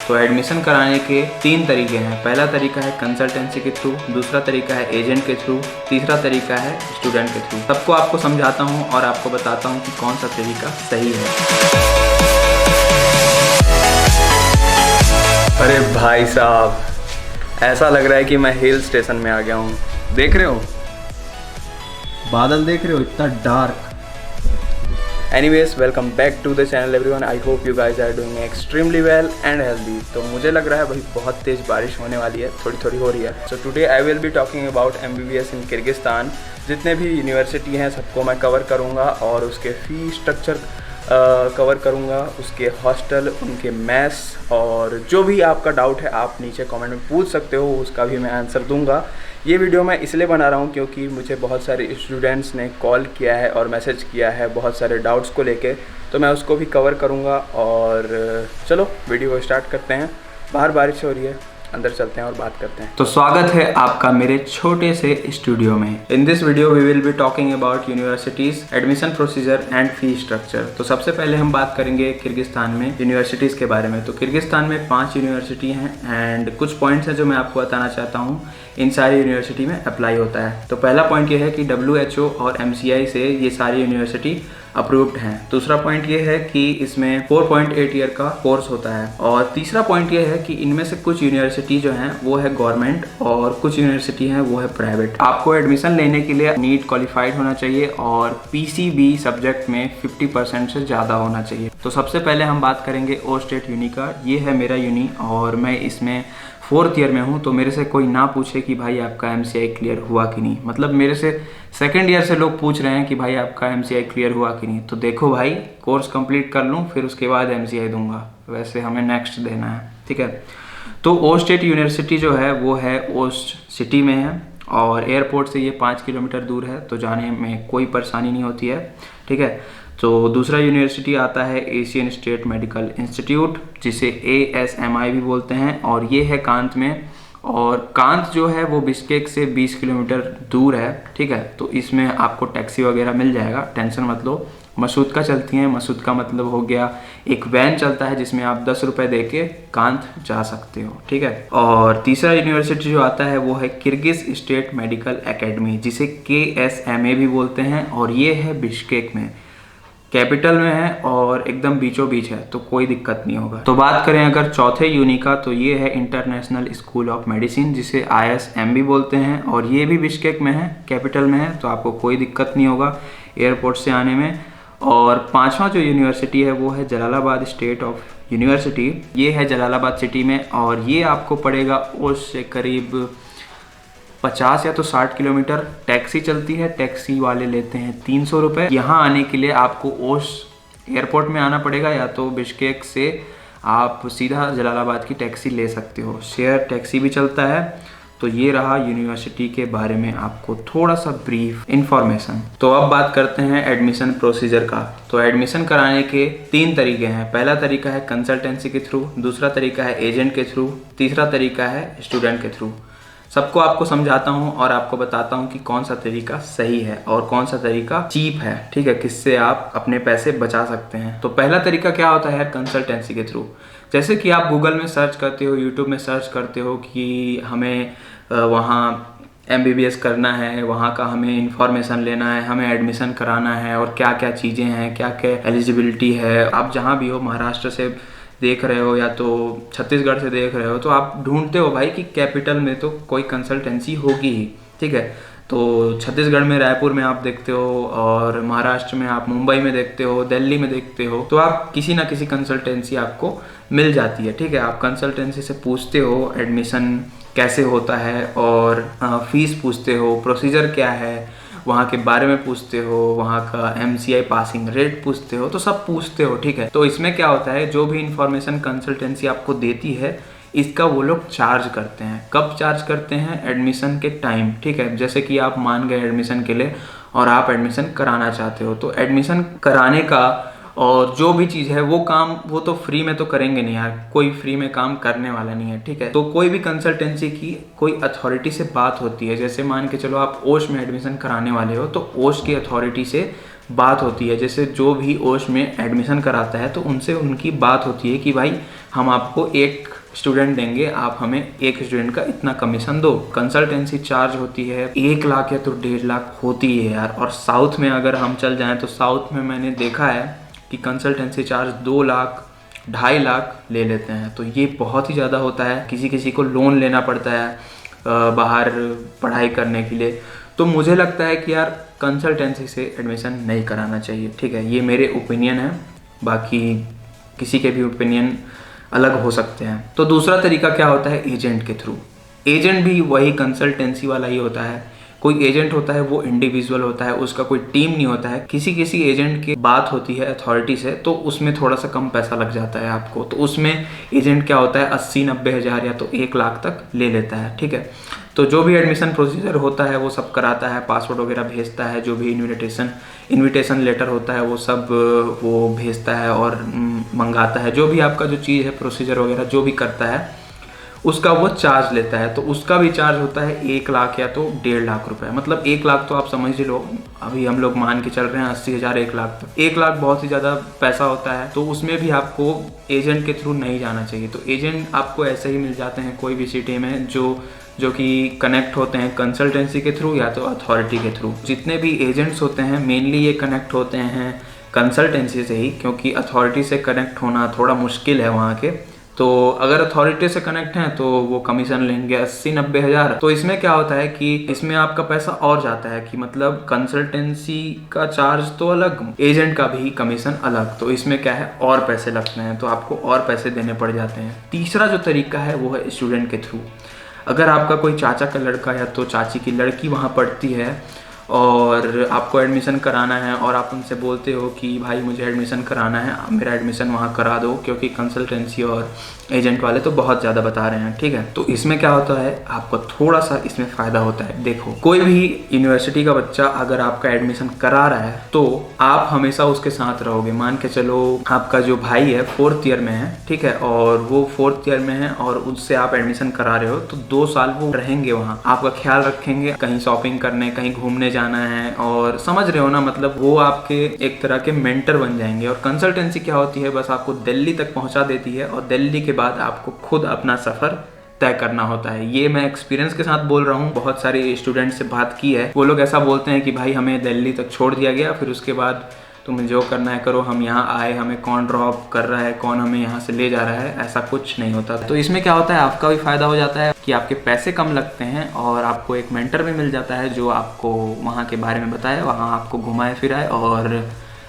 तो एडमिशन कराने के 3 तरीके हैं। पहला तरीका है कंसल्टेंसी के थ्रू, दूसरा तरीका है एजेंट के थ्रू, तीसरा तरीका है स्टूडेंट के थ्रू। सबको आपको समझाता हूँ और आपको बताता हूँ कि कौन सा तरीका सही है। अरे भाई साहब, ऐसा लग रहा है कि मैं हिल स्टेशन में आ गया हूँ। देख रहे हो बादल, देख रहे हो इतना dark. Anyways, welcome back to the channel everyone. I hope you guys are doing extremely well and healthy. तो मुझे लग रहा है भाई बहुत तेज़ बारिश होने वाली है, थोड़ी थोड़ी हो रही है। So today I will be talking about MBBS in Kyrgyzstan. जितने भी यूनिवर्सिटी हैं सबको मैं कवर करूँगा और उसके फ़ी स्ट्रक्चर कवर करूँगा, उसके हॉस्टल, उनके मैस और जो भी आपका डाउट है आप नीचे कमेंट में पूछ सकते हो, उसका भी मैं आंसर दूँगा। ये वीडियो मैं इसलिए बना रहा हूँ क्योंकि मुझे बहुत सारे स्टूडेंट्स ने कॉल किया है और मैसेज किया है बहुत सारे डाउट्स को लेके, तो मैं उसको भी कवर करूँगा। और चलो वीडियो को स्टार्ट करते हैं। बाहर बारिश हो रही है, अंदर चलते हैं और बात करते हैं। तो स्वागत है आपका मेरे छोटे से स्टूडियो में। In this video we will be talking about universities, admission procedure and fee structure. तो सबसे पहले हम बात करेंगे किर्गिस्तान में यूनिवर्सिटीज के बारे में। तो किर्गिस्तान में 5 यूनिवर्सिटी हैं एंड कुछ पॉइंट्स हैं जो मैं आपको बताना चाहता हूँ, इन सारी यूनिवर्सिटी में अप्लाई होता है। तो पहला पॉइंट ये है कि WHO और MCI से ये सारी यूनिवर्सिटी अप्रूव्ड हैं। दूसरा पॉइंट ये है कि इसमें 4.8 ईयर का कोर्स होता है। और तीसरा पॉइंट ये है कि इनमें से कुछ यूनिवर्सिटी जो हैं वो है गवर्नमेंट और कुछ यूनिवर्सिटी हैं वो है प्राइवेट। आपको एडमिशन लेने के लिए नीट क्वालिफाइड होना चाहिए और PCB सब्जेक्ट में 50% से ज़्यादा होना चाहिए। तो सबसे पहले हम बात करेंगे ओ स्टेट यूनी का। ये है मेरा यूनी और मैं इसमें 4th ईयर में हूँ। तो मेरे से कोई ना पूछे कि भाई आपका MCI क्लियर हुआ कि नहीं, मतलब मेरे से 2nd ईयर से लोग पूछ रहे हैं कि भाई आपका MCI क्लियर हुआ कि नहीं। तो देखो भाई, कोर्स कंप्लीट कर लूँ फिर उसके बाद MCI दूंगा, वैसे हमें नेक्स्ट देना है, ठीक है। तो ओ स्टेट यूनिवर्सिटी जो है वो है ओस्ट सिटी में है और एयरपोर्ट से ये 5 किलोमीटर दूर है, तो जाने में कोई परेशानी नहीं होती है, ठीक है। तो दूसरा यूनिवर्सिटी आता है एशियन स्टेट मेडिकल इंस्टीट्यूट, जिसे ASMI भी बोलते हैं, और ये है कांत में। और कांत जो है वो बिश्केक से 20 किलोमीटर दूर है, ठीक है। तो इसमें आपको टैक्सी वगैरह मिल जाएगा, टेंशन मत लो। मसूद का चलती हैं, मसूद का मतलब हो गया एक वैन चलता है जिसमें आप 10 रुपये दे के कांत जा सकते हो, ठीक है। और तीसरा यूनिवर्सिटी जो आता है वो है किर्गिज स्टेट मेडिकल एकेडमी, जिसे KSMA भी बोलते हैं, और ये है बिश्केक में, कैपिटल में है और एकदम बीचों बीच है, तो कोई दिक्कत नहीं होगा। तो बात करें अगर चौथे यूनी का, तो ये है इंटरनेशनल स्कूल ऑफ मेडिसिन, जिसे ISM भी बोलते हैं, और ये भी बिश्केक में है, कैपिटल में है, तो आपको कोई दिक्कत नहीं होगा एयरपोर्ट से आने में। और पांचवा जो यूनिवर्सिटी है वो है जलालाबाद स्टेट ऑफ यूनिवर्सिटी, ये है जलालाबाद सिटी में, और ये आपको पड़ेगा ओस्ट से करीब 50 या तो 60 किलोमीटर। टैक्सी चलती है, टैक्सी वाले लेते हैं 300 रुपये। यहाँ आने के लिए आपको ओस्ट एयरपोर्ट में आना पड़ेगा, या तो बिश्केक से आप सीधा जलालाबाद की टैक्सी ले सकते हो, शेयर टैक्सी भी चलता है। तो ये रहा यूनिवर्सिटी के बारे में आपको थोड़ा सा ब्रीफ इन्फॉर्मेशन। तो अब बात करते हैं एडमिशन प्रोसीजर का। तो एडमिशन कराने के 3 तरीके हैं। पहला तरीका है कंसल्टेंसी के थ्रू, दूसरा तरीका है एजेंट के थ्रू, तीसरा तरीका है स्टूडेंट के थ्रू। सबको आपको समझाता हूँ और आपको बताता हूँ कि कौन सा तरीका सही है और कौन सा तरीका चीप है, ठीक है, किससे आप अपने पैसे बचा सकते हैं। तो पहला तरीका क्या होता है कंसल्टेंसी के थ्रू। जैसे कि आप गूगल में सर्च करते हो, यूट्यूब में सर्च करते हो कि हमें वहाँ MBBS करना है, वहाँ का हमें इंफॉर्मेशन लेना है, हमें एडमिशन कराना है और क्या क्या चीज़ें हैं, क्या क्या एलिजिबिलिटी है। आप जहाँ भी हो, महाराष्ट्र से देख रहे हो या तो छत्तीसगढ़ से देख रहे हो, तो आप ढूंढते हो भाई कि कैपिटल में तो कोई कंसल्टेंसी होगी ही, ठीक है। तो छत्तीसगढ़ में रायपुर में आप देखते हो और महाराष्ट्र में आप मुंबई में देखते हो, दिल्ली में देखते हो, तो आप किसी ना किसी कंसल्टेंसी आपको मिल जाती है, ठीक है। आप कंसल्टेंसी से पूछते हो एडमिशन कैसे होता है और फीस पूछते हो, प्रोसीजर क्या है वहाँ के बारे में पूछते हो, वहाँ का MCI पासिंग रेट पूछते हो, तो सब पूछते हो, ठीक है। तो इसमें क्या होता है, जो भी इंफॉर्मेशन कंसल्टेंसी आपको देती है इसका वो लोग चार्ज करते हैं। कब चार्ज करते हैं? एडमिशन के टाइम, ठीक है। जैसे कि आप मान गए एडमिशन के लिए और आप एडमिशन कराना चाहते हो, तो एडमिशन कराने का और जो भी चीज़ है वो काम वो तो फ्री में तो करेंगे नहीं यार, कोई फ्री में काम करने वाला नहीं है, ठीक है। तो कोई भी कंसल्टेंसी की कोई अथॉरिटी से बात होती है, जैसे मान के चलो आप ओश में एडमिशन कराने वाले हो तो ओश की अथॉरिटी से बात होती है। जैसे जो भी ओश में एडमिशन कराता है तो उनसे उनकी बात होती है कि भाई हम आपको एक स्टूडेंट देंगे, आप हमें एक स्टूडेंट का इतना कमीशन दो। कंसल्टेंसी चार्ज होती है 1 लाख या तो 1.5 लाख होती है यार। और साउथ में अगर हम चल जाएं तो साउथ में मैंने देखा है कि कंसल्टेंसी चार्ज 2 लाख 2.5 लाख ले लेते हैं। तो ये बहुत ही ज़्यादा होता है। किसी किसी को लोन लेना पड़ता है बाहर पढ़ाई करने के लिए। तो मुझे लगता है कि यार कंसल्टेंसी से एडमिशन नहीं कराना चाहिए, ठीक है। ये मेरे ओपिनियन है, बाकी किसी के भी ओपिनियन अलग हो सकते हैं। तो दूसरा तरीका क्या होता है, एजेंट के थ्रू। एजेंट भी वही कंसल्टेंसी वाला ही होता है। कोई एजेंट होता है वो इंडिविजुअल होता है, उसका कोई टीम नहीं होता है। किसी किसी एजेंट की बात होती है अथॉरिटी से, तो उसमें थोड़ा सा कम पैसा लग जाता है आपको। तो उसमें एजेंट क्या होता है 80-90 हज़ार या तो 1 लाख तक ले लेता है, ठीक है। तो जो भी एडमिशन प्रोसीजर होता है वो सब कराता है, पासवर्ड वगैरह भेजता है, जो भी इन्विटेशन लेटर होता है वो सब वो भेजता है और मंगाता है। जो भी आपका जो चीज़ है प्रोसीजर वगैरह जो भी करता है उसका वो चार्ज लेता है। तो उसका भी चार्ज होता है 1 लाख या तो 1.5 लाख रुपए। मतलब 1 लाख तो आप समझ ही लो, अभी हम लोग मान के चल रहे हैं 80 हज़ार 1 लाख तक। 1 लाख बहुत ही ज़्यादा पैसा होता है। तो उसमें भी आपको एजेंट के थ्रू नहीं जाना चाहिए। तो एजेंट आपको ऐसे ही मिल जाते हैं कोई भी सिटी में जो कि कनेक्ट होते हैं कंसल्टेंसी के थ्रू या तो अथॉरिटी के थ्रू। जितने भी एजेंट्स होते हैं मेनली ये कनेक्ट होते हैं कंसल्टेंसी से ही, क्योंकि अथॉरिटी से कनेक्ट होना थोड़ा मुश्किल है वहाँ के। तो अगर अथॉरिटी से कनेक्ट हैं तो वो कमीशन लेंगे 80-90 हज़ार। तो इसमें क्या होता है कि इसमें आपका पैसा और जाता है कि मतलब कंसल्टेंसी का चार्ज तो अलग, एजेंट का भी कमीशन अलग। तो इसमें क्या है और पैसे लगते हैं, तो आपको और पैसे देने पड़ जाते हैं। तीसरा जो तरीका है वो है स्टूडेंट के थ्रू। अगर आपका कोई चाचा का लड़का या तो चाची की लड़की वहाँ पढ़ती है और आपको एडमिशन कराना है और आप उनसे बोलते हो कि भाई मुझे एडमिशन कराना है, मेरा एडमिशन वहाँ करा दो, क्योंकि कंसल्टेंसी और एजेंट वाले तो बहुत ज़्यादा बता रहे हैं, ठीक है। तो इसमें क्या होता है आपको थोड़ा सा इसमें फ़ायदा होता है। देखो, कोई भी यूनिवर्सिटी का बच्चा अगर आपका एडमिशन करा रहा है तो आप हमेशा उसके साथ रहोगे। मान के चलो आपका जो भाई है 4th ईयर में है, ठीक है, और वो 4th ईयर में है और उससे आप एडमिशन करा रहे हो, तो 2 साल वो रहेंगे वहाँ, आपका ख्याल रखेंगे, कहीं शॉपिंग करने, कहीं घूमने जाना है, और समझ रहे हो ना, मतलब वो आपके एक तरह के मेंटर बन जाएंगे। और कंसल्टेंसी क्या होती है, बस आपको दिल्ली तक पहुंचा देती है और दिल्ली के बाद आपको खुद अपना सफर तय करना होता है। ये मैं एक्सपीरियंस के साथ बोल रहा हूँ। बहुत सारे स्टूडेंट से बात की है, वो लोग ऐसा बोलते हैं कि भाई हमें दिल्ली तक छोड़ दिया गया, फिर उसके बाद तुम्हें जो करना है करो, हम यहाँ आए, हमें कौन ड्रॉप कर रहा है, कौन हमें यहाँ से ले जा रहा है, ऐसा कुछ नहीं होता। तो इसमें क्या होता है आपका भी फायदा हो जाता है कि आपके पैसे कम लगते हैं और आपको एक मेंटर भी मिल जाता है जो आपको वहाँ के बारे में बताए, वहाँ आपको घुमाए फिराए और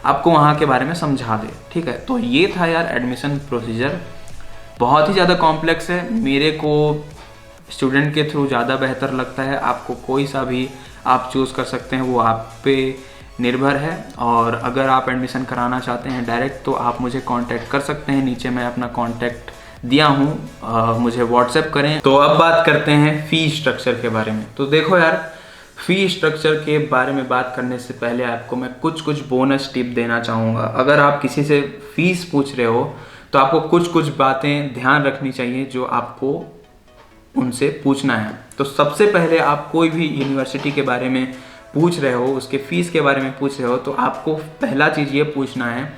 आपको वहाँ के बारे में समझा दे, ठीक है। तो ये था यार एडमिशन प्रोसीजर। बहुत ही ज़्यादा कॉम्प्लेक्स है, मेरे को स्टूडेंट के थ्रू ज़्यादा बेहतर लगता है। आपको कोई सा भी आप चूज़ कर सकते हैं, वो आप पे निर्भर है। और अगर आप एडमिशन कराना चाहते हैं डायरेक्ट तो आप मुझे कांटेक्ट कर सकते हैं, नीचे मैं अपना कांटेक्ट दिया हूँ, मुझे व्हाट्सएप करें। तो अब बात करते हैं फ़ी स्ट्रक्चर के बारे में। तो देखो यार, फ़ी स्ट्रक्चर के बारे में बात करने से पहले आपको मैं कुछ बोनस टिप देना चाहूँगा। अगर आप किसी से फ़ीस पूछ रहे हो तो आपको कुछ बातें ध्यान रखनी चाहिए जो आपको उनसे पूछना है। तो सबसे पहले आप कोई भी यूनिवर्सिटी के बारे में पूछ रहे हो, उसके फ़ीस के बारे में पूछ रहे हो, तो आपको पहला चीज़ ये पूछना है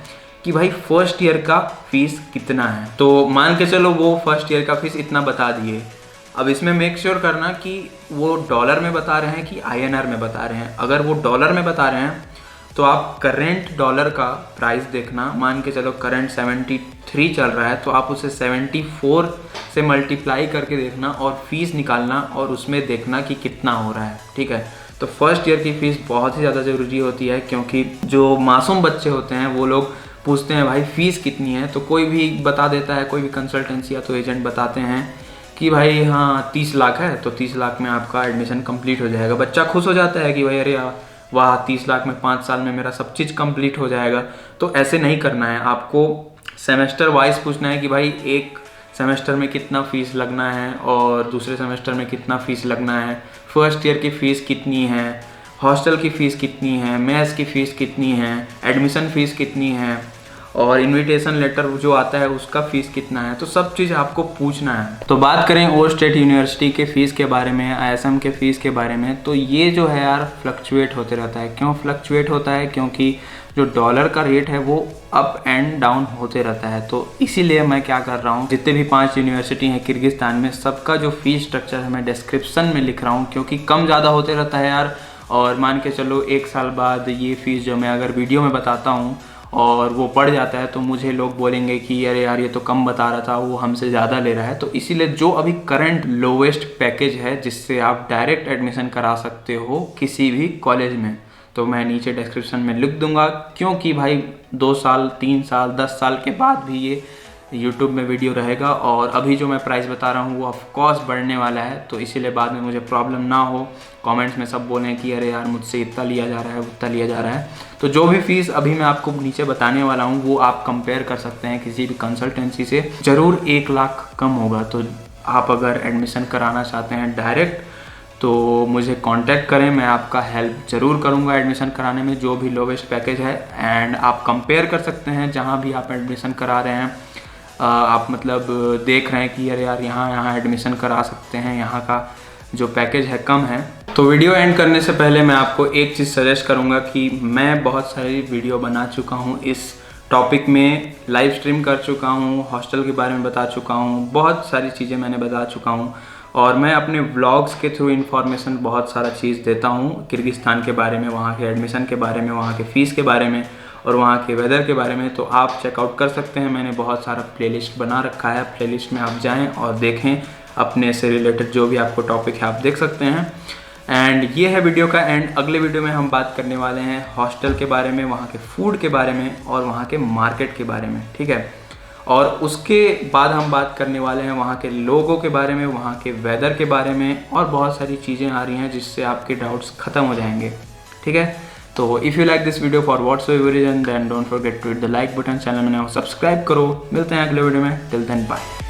कि भाई फर्स्ट ईयर का फ़ीस कितना है। तो मान के चलो वो फर्स्ट ईयर का फ़ीस इतना बता दिए। अब इसमें मेक श्योर करना कि वो डॉलर में बता रहे हैं कि INR में बता रहे हैं। अगर वो डॉलर में बता रहे हैं तो आप करेंट डॉलर का प्राइस देखना। मान के चलो करंट 73 चल रहा है, तो आप उसे 74 से मल्टीप्लाई करके देखना और फीस निकालना और उसमें देखना कि कितना हो रहा है, ठीक है। तो फर्स्ट ईयर की फ़ीस बहुत ही ज़्यादा ज़रूरी होती है, क्योंकि जो मासूम बच्चे होते हैं वो लोग पूछते हैं भाई फ़ीस कितनी है, तो कोई भी बता देता है, कोई भी कंसल्टेंसी या तो एजेंट बताते हैं कि भाई हाँ 30 लाख है, तो 30 लाख में आपका एडमिशन कंप्लीट हो जाएगा। बच्चा खुश हो जाता है कि भाई अरे वाह 30 लाख में 5 साल में मेरा सब चीज़ कंप्लीट हो जाएगा। तो ऐसे नहीं करना है, आपको सेमेस्टर वाइज पूछना है कि भाई एक सेमेस्टर में कितना फ़ीस लगना है और दूसरे सेमेस्टर में कितना फ़ीस लगना है, फर्स्ट ईयर की फ़ीस कितनी है, हॉस्टल की फ़ीस कितनी है, मेस की फ़ीस कितनी है, एडमिशन फ़ीस कितनी है और इनविटेशन लेटर जो आता है उसका फ़ीस कितना है। तो सब चीज़ आपको पूछना है। तो बात करें और स्टेट यूनिवर्सिटी के फ़ीस के बारे में, ISM के फ़ीस के बारे में, तो ये जो है यार फ्लक्चुएट होते रहता है। क्यों फ्लक्चुएट होता है? क्योंकि जो डॉलर का रेट है वो अप एंड डाउन होते रहता है। तो इसीलिए मैं क्या कर रहा हूँ, जितने भी 5 यूनिवर्सिटी हैं किर्गिस्तान में, सबका जो फीस स्ट्रक्चर है मैं डिस्क्रिप्शन में लिख रहा हूँ, क्योंकि कम ज़्यादा होते रहता है यार। और मान के चलो 1 साल बाद ये फ़ीस जो मैं अगर वीडियो में बताता हूँ और वो बढ़ जाता है तो मुझे लोग बोलेंगे कि अरे यार ये तो कम बता रहा था, वो हमसे ज़्यादा ले रहा है। तो इसीलिए जो अभी करंट लोवेस्ट पैकेज है जिससे आप डायरेक्ट एडमिशन करा सकते हो किसी भी कॉलेज में, तो मैं नीचे डिस्क्रिप्शन में लिख दूंगा। क्योंकि भाई 2 साल 3 साल 10 साल के बाद भी ये YouTube में वीडियो रहेगा, और अभी जो मैं प्राइस बता रहा हूँ वो ऑफ कोर्स बढ़ने वाला है। तो इसीलिए बाद में मुझे प्रॉब्लम ना हो, कमेंट्स में सब बोलें कि अरे यार मुझसे इतना लिया जा रहा है, उतना लिया जा रहा है। तो जो भी फीस अभी मैं आपको नीचे बताने वाला हूँ वो आप कंपेयर कर सकते हैं किसी भी कंसल्टेंसी से, ज़रूर 1 लाख कम होगा। तो आप अगर एडमिशन कराना चाहते हैं डायरेक्ट तो मुझे कांटेक्ट करें, मैं आपका हेल्प ज़रूर करूंगा एडमिशन कराने में, जो भी लोवेस्ट पैकेज है। एंड आप कंपेयर कर सकते हैं जहां भी आप एडमिशन करा रहे हैं, आप मतलब देख रहे हैं कि अरे यार यहाँ एडमिशन करा सकते हैं, यहाँ का जो पैकेज है कम है। तो वीडियो एंड करने से पहले मैं आपको एक चीज़ सजेस्ट करूँगा कि मैं बहुत सारी वीडियो बना चुका हूँ इस टॉपिक में, लाइव स्ट्रीम कर चुका हूँ, हॉस्टल के बारे में बता चुका हूँ, बहुत सारी चीज़ें मैंने बता चुका हूँ। और मैं अपने व्लॉग्स के थ्रू इन्फॉर्मेशन बहुत सारा चीज़ देता हूँ किर्गिस्तान के बारे में, वहाँ के एडमिशन के बारे में, वहाँ के फ़ीस के बारे में और वहाँ के वेदर के बारे में। तो आप चेकआउट कर सकते हैं, मैंने बहुत सारा प्लेलिस्ट बना रखा है, प्लेलिस्ट में आप जाएं और देखें, अपने से रिलेटेड जो भी आपको टॉपिक है आप देख सकते हैं। एंड ये है वीडियो का एंड। अगले वीडियो में हम बात करने वाले हैं हॉस्टल के बारे में, वहाँ के फूड के बारे में और वहाँ के मार्केट के बारे में, ठीक है। और उसके बाद हम बात करने वाले हैं वहाँ के लोगों के बारे में, वहाँ के वेदर के बारे में, और बहुत सारी चीज़ें आ रही हैं जिससे आपके डाउट्स ख़त्म हो जाएंगे, ठीक है। तो if you like this video for whatsoever reason then don't forget to hit the like button, channel में सब्सक्राइब करो। मिलते हैं अगले वीडियो में, टिल देन बाय।